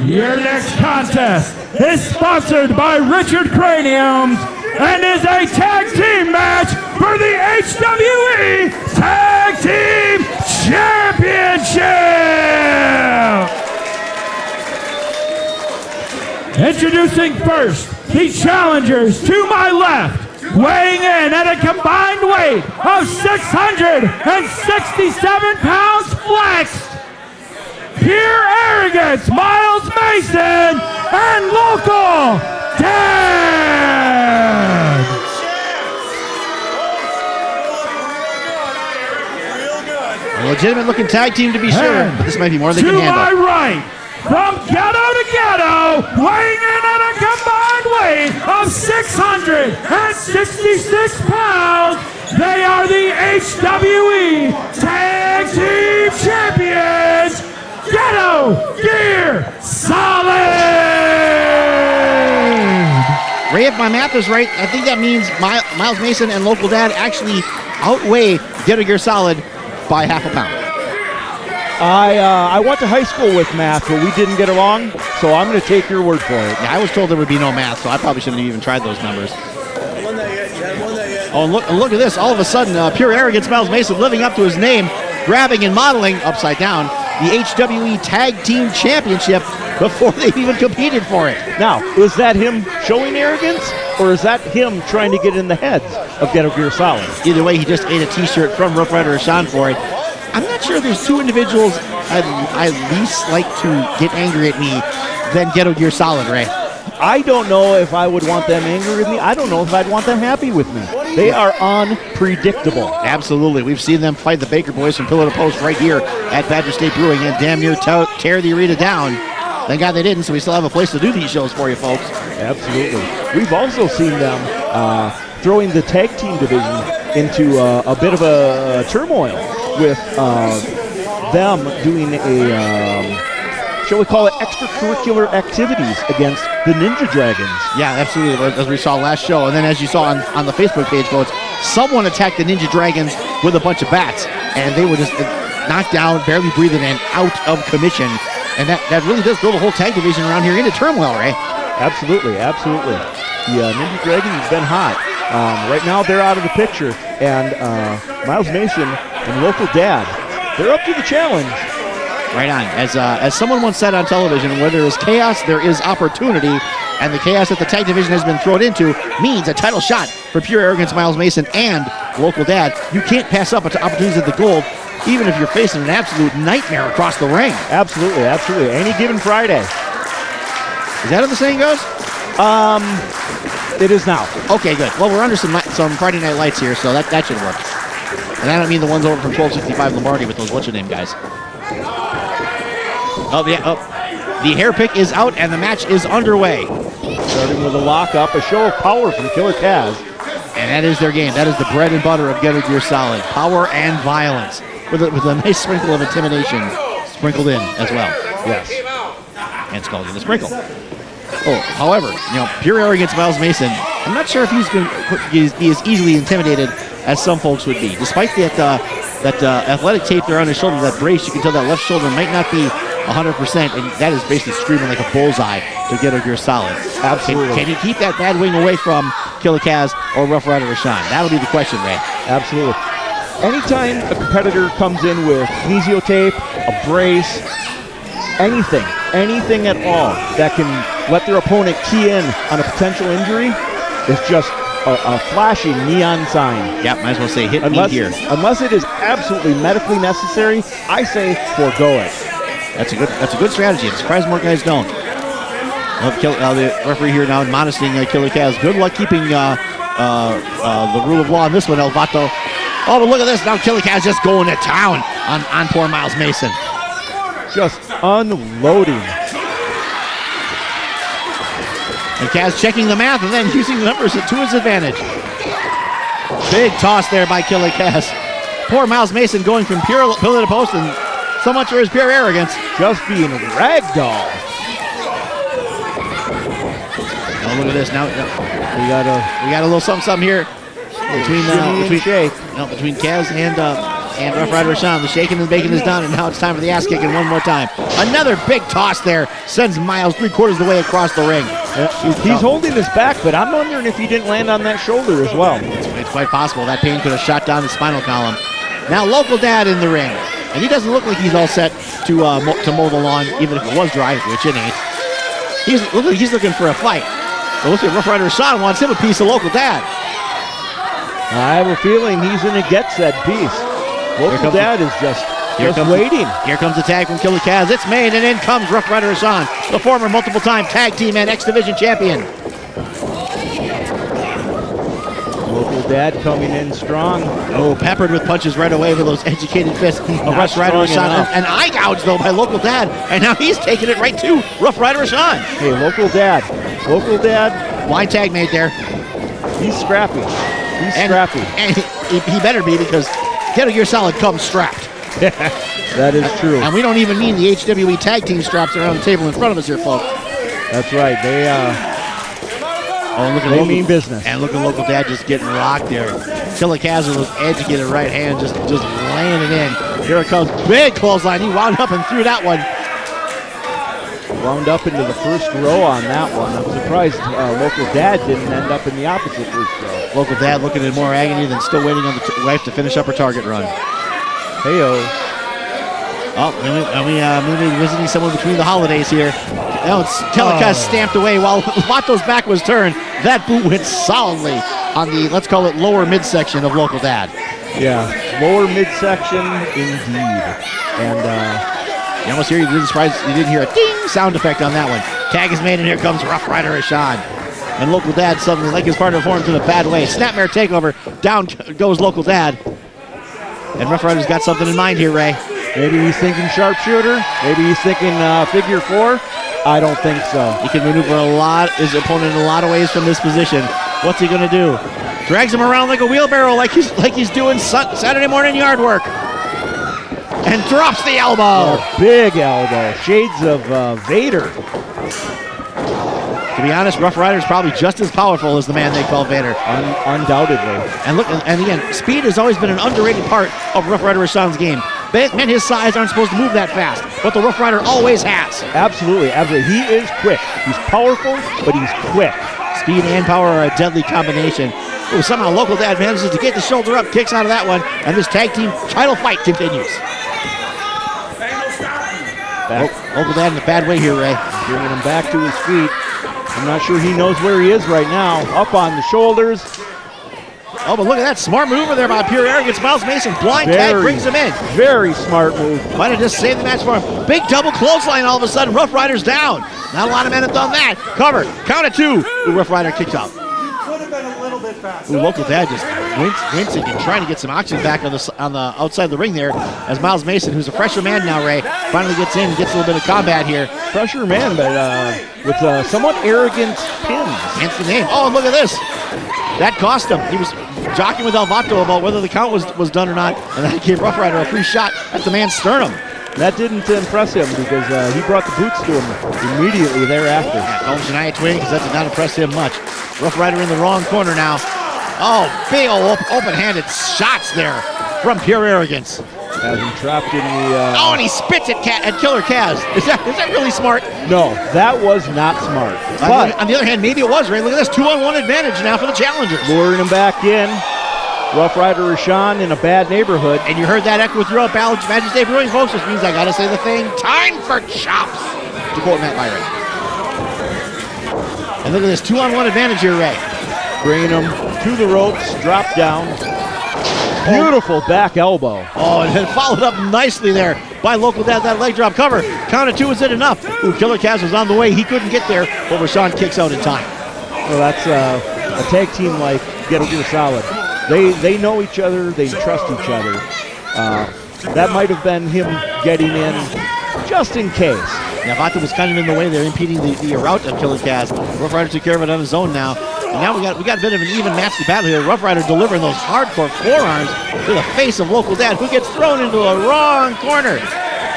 Your next contest is sponsored by Richard Craniums and is a tag team match for the HWE Tag Team Championship. Introducing first, the challengers to my left, weighing in at a combined weight of 667 pounds flexed, pure arrogance, Myles Mason, and local Dad. A legitimate looking tag team to be sure, but this might be more than they can handle. To my right, from Ghetto to Ghetto, weighing in at a combined weight of 666 pounds, they are the HWE Tag Team Champions, Ghetto Gear Solid! Ray, if my math is right, I think that means Myles Mason and Local Dad actually outweigh Ghetto Gear Solid by half a pound. I went to high school with math, but we didn't get along, so I'm going to take your word for it. Yeah, I was told there would be no math, so I probably shouldn't have even tried those numbers. Oh, and look at this. All of a sudden, pure arrogance, Myles Mason living up to his name, grabbing and modeling, upside down, the HWE Tag Team Championship before they've even competed for it. Now, is that him showing arrogance, or is that him trying to get in the heads of Ghetto Gear Solid? Either way, he just ate a T-shirt from Rough Rider Rashawn for it. I'm not sure there's two individuals I least like to get angry at me than Ghetto Gear Solid, Ray. I don't know if I would want them angry with me. I don't know if I'd want them happy with me. They are unpredictable. Absolutely. We've seen them fight the Baker Boys from pillar to post right here at Badger State Brewing and damn near tear the arena down. Thank God they didn't, so we still have a place to do these shows for you folks. Absolutely. We've also seen them throwing the tag team division into a bit of a turmoil with them doing shall we call it extracurricular activities against the Ninja Dragons. Yeah, absolutely, as we saw last show. And then as you saw on the Facebook page, folks, someone attacked the Ninja Dragons with a bunch of bats, and they were just knocked down, barely breathing, and out of commission. And that really does throw the whole tag division around here into turmoil, Ray. Absolutely, absolutely. The Ninja Dragons has been hot. Right now, they're out of the picture, and Myles Mason and Local Dad, they're up to the challenge. Right on. As someone once said on television, where there is chaos, there is opportunity, and the chaos that the tag division has been thrown into means a title shot for Pure Arrogance, Myles Mason, and Local Dad. You can't pass up opportunities at the gold, even if you're facing an absolute nightmare across the ring. Absolutely, absolutely. Any given Friday. Is that how the saying goes? It is now. Okay, good. Well, we're under some Friday Night Lights here, so that should work. And I don't mean the ones over from 1265 Lombardi with those what's-your-name guys. The hair pick is out, and the match is underway. Starting with a lock-up, a show of power from Killer Kaz. And that is their game. That is the bread and butter of Ghetto Gear Solid. Power and violence, with a nice sprinkle of intimidation sprinkled in as well. Yes. And it's called the sprinkle. Oh, however, Pure Arrogance, Myles Mason, I'm not sure if he's going to be as easily intimidated as some folks would be. Despite that athletic tape there on his shoulder, that brace, you can tell that left shoulder might not be 100%, and that is basically screaming like a bullseye to Ghetto Gear Solid. Absolutely. Can he keep that bad wing away from Killer Kaz or Rough Rider Rashawn? That'll be the question, Ray. Absolutely. Anytime a competitor comes in with kinesio tape, a brace, anything at all that can let their opponent key in on a potential injury is just a flashing neon sign. Yeah, might as well say hit me here. Unless it is absolutely medically necessary, I say forego it. That's a good strategy. I'm surprised more guys don't. The referee here now admonishing Killer Kaz. Good luck keeping the rule of law in this one, El Vato. Oh, but look at this. Now Killer Kaz just going to town on poor Myles Mason. Just unloading. And Kaz checking the math and then using the numbers to his advantage. Big toss there by Killer Kaz. Poor Myles Mason going from pillar to post, and so much for his pure arrogance. Just being ragdoll. Oh, look at this. Now we got a little something here between Kaz and And Rough Rider Rashawn, the shaking and baking is done, and now it's time for the ass kicking one more time. Another big toss there sends Myles 3/4 of the way across the ring. He's holding his back, but I'm wondering if he didn't land on that shoulder as well. It's quite possible. That pain could have shot down the spinal column. Now Local Dad in the ring. And he doesn't look like he's all set to mow the lawn, even if it was dry, which it ain't. He's looking for a fight. But looks like Rough Rider Rashawn wants him a piece of Local Dad. I have a feeling he's going to get said piece. Local Dad is just waiting. Here comes the tag from Killer Kaz. It's made, and in comes Rough Rider Rashawn, the former multiple-time tag team and X Division champion. Local Dad coming in strong. Oh, peppered with punches right away with those educated fists of Rough Rider Rashawn. An eye gouge, though, by Local Dad. And now he's taking it right to Rough Rider Rashawn. Hey, Local Dad. Line tag made there. He's scrappy. Scrappy. And he better be, because Ghetto Gear Solid comes strapped. That is true. And we don't even mean the HWE tag team straps around the table in front of us here, folks. That's right. They mean business. And look at Local Dad just getting rocked there. Killer Kaz with his educated right hand just laying it in. Here it comes. Big clothesline. He wound up and threw that one. Wound up into the first row on that one. I'm surprised Local Dad didn't end up in the opposite first row. Local Dad looking in more agony than still waiting on the wife to finish up her target run. Hey-o. Oh, and we may be visiting someone between the holidays here. Now it's Killer Kaz stamped away while Vato's back was turned. That boot went solidly on the, let's call it, lower midsection of Local Dad. Yeah, lower midsection indeed. And you almost hear, you didn't hear a ding sound effect on that one. Tag is made, and here comes Rough Rider Rashawn. And Local Dad suddenly, like his partner, forms in a bad way. Snapmare takeover. Down goes Local Dad. And Rough Rider's got something in mind here, Ray. Maybe he's thinking sharpshooter. Maybe he's thinking figure four. I don't think so. He can maneuver his opponent in a lot of ways from this position. What's he going to do? Drags him around like a wheelbarrow, like he's doing Saturday morning yard work. And drops the elbow. A big elbow. Shades of Vader. To be honest, Rough Rider's probably just as powerful as the man they call Vader. Undoubtedly. And look, and again, speed has always been an underrated part of Rough Rider Rashawn's game. Men his size aren't supposed to move that fast, but the Rough Rider always has. Absolutely. He is quick. He's powerful, but he's quick. Speed and power are a deadly combination. Ooh, somehow Local Dad manages to get the shoulder up, kicks out of that one, and this tag team title fight continues. Local Dad in a bad way here, Ray. Bringing him back to his feet. I'm not sure he knows where he is right now. Up on the shoulders. Oh, but look at that smart maneuver there by pure arrogance. Myles Mason, blind tag, brings him in. Very smart move. Might have just saved the match for him. Big double clothesline all of a sudden. Rough Rider's down. Not a lot of men have done that. Cover. Count of two. Ooh, Rough Rider kicks out. Could have been a little bit faster. Ooh, Local Dad just wincing and trying to get some oxygen back on the outside of the ring there, as Myles Mason, who's a fresher man now, Ray, finally gets in and gets a little bit of combat here. Fresher man, but with somewhat arrogant pins. Hence the name. Oh, look at this. That cost him. He was jockeying with Vato about whether the count was done or not, and that gave Rough Rider a free shot at the man's sternum. That didn't impress him because he brought the boots to him immediately thereafter. Yeah, called him Shania Twain because that did not impress him much. Rough Rider in the wrong corner now. Oh, big old open-handed shots there from pure arrogance. Has him trapped in the... Oh, and he spits at Killer Kaz. Is that really smart? No, that was not smart. But on the other hand, maybe it was, Ray. Look at this, 2-on-1 advantage now for the challengers. Luring him back in. Rough Rider Rashawn in a bad neighborhood. And you heard that echo throughout Majesty Day Brewing, folks, which means I got to say the thing, time for chops, to quote Matt Byron. And look at this 2-on-1 advantage here, Ray. Bringing him to the ropes, drop down. Beautiful back elbow. Oh, and then followed up nicely there by Local Dad. That leg drop cover. Count of two, is it enough? Ooh, Killer Kaz was on the way. He couldn't get there, but Rashawn kicks out in time. Well, that's a tag team like Ghetto Gear Solid. They know each other. They trust each other. That might have been him getting in just in case. Yeah, Vato was kind of in the way there, impeding the route of Killer Kaz. Rough Rider took care of it on his own now. And now we got a bit of an even matchy battle here. Rough Rider delivering those hardcore forearms to the face of Local Dad, who gets thrown into the wrong corner.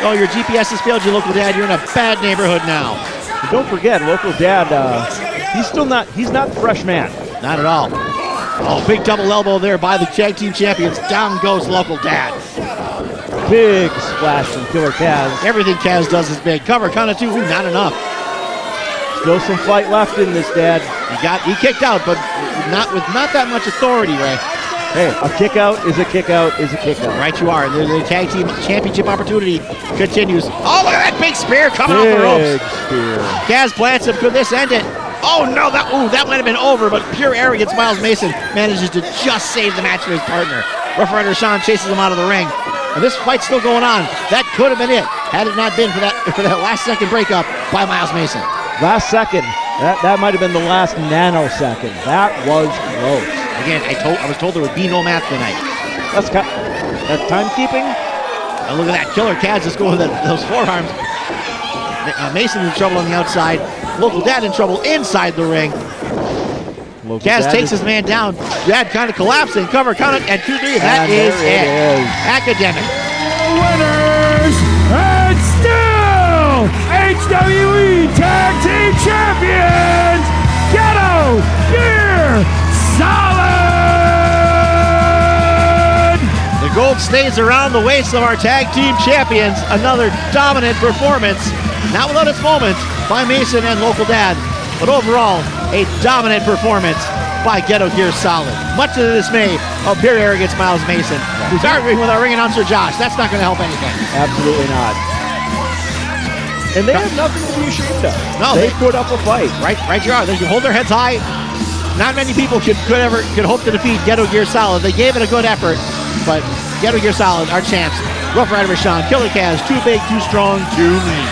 Oh, your GPS has failed you, Local Dad. You're in a bad neighborhood now. But don't forget, Local Dad, he's not the fresh man. Not at all. Oh, big double elbow there by the tag team champions. Down goes Local Dad. Big splash from Killer Kaz. Everything Kaz does is big. Cover, count of 2. Ooh, not enough. Still some fight left in this, Dad. He kicked out, but not with not that much authority, Ray. Hey, a kick out is a kick out is a kick out. Right you are. The tag team championship opportunity continues. Oh, look at that big spear coming off the ropes. Big spear. Kaz plants him. Could this end it? Oh no, that might have been over, but pure arrogance. Myles Mason manages to just save the match for his partner. Rough Rider Sean chases him out of the ring. And this fight's still going on. That could have been it had it not been for that last second breakup by Myles Mason. Last second. That might have been the last nanosecond. That was close. Again, I was told there would be no math tonight. That's timekeeping. And look at that. Killer Kaz just going with those forearms. Mason in trouble on the outside. Local Dad in trouble inside the ring. Kaz takes his man down. Dad kind of collapsing. Cover, count it, and 2, 3. That is it. Academic. Winners and still HWE Tag Team Champions, Ghetto Gear Solid! The gold stays around the waist of our tag team champions. Another dominant performance, not without its moments, by Mason and Local Dad, but overall, a dominant performance by Ghetto Gear Solid. Much to the dismay of pure arrogance Myles Mason, who's arguing with our ring announcer Josh. That's not going to help anything. Absolutely not. And they have nothing to be ashamed of. No, they put up a fight. Right you are. They can hold their heads high. Not many people could hope to defeat Ghetto Gear Solid. They gave it a good effort, but Ghetto Gear Solid, our champs, Rough Rider Sean, Killer Kaz, too big, too strong, too mean.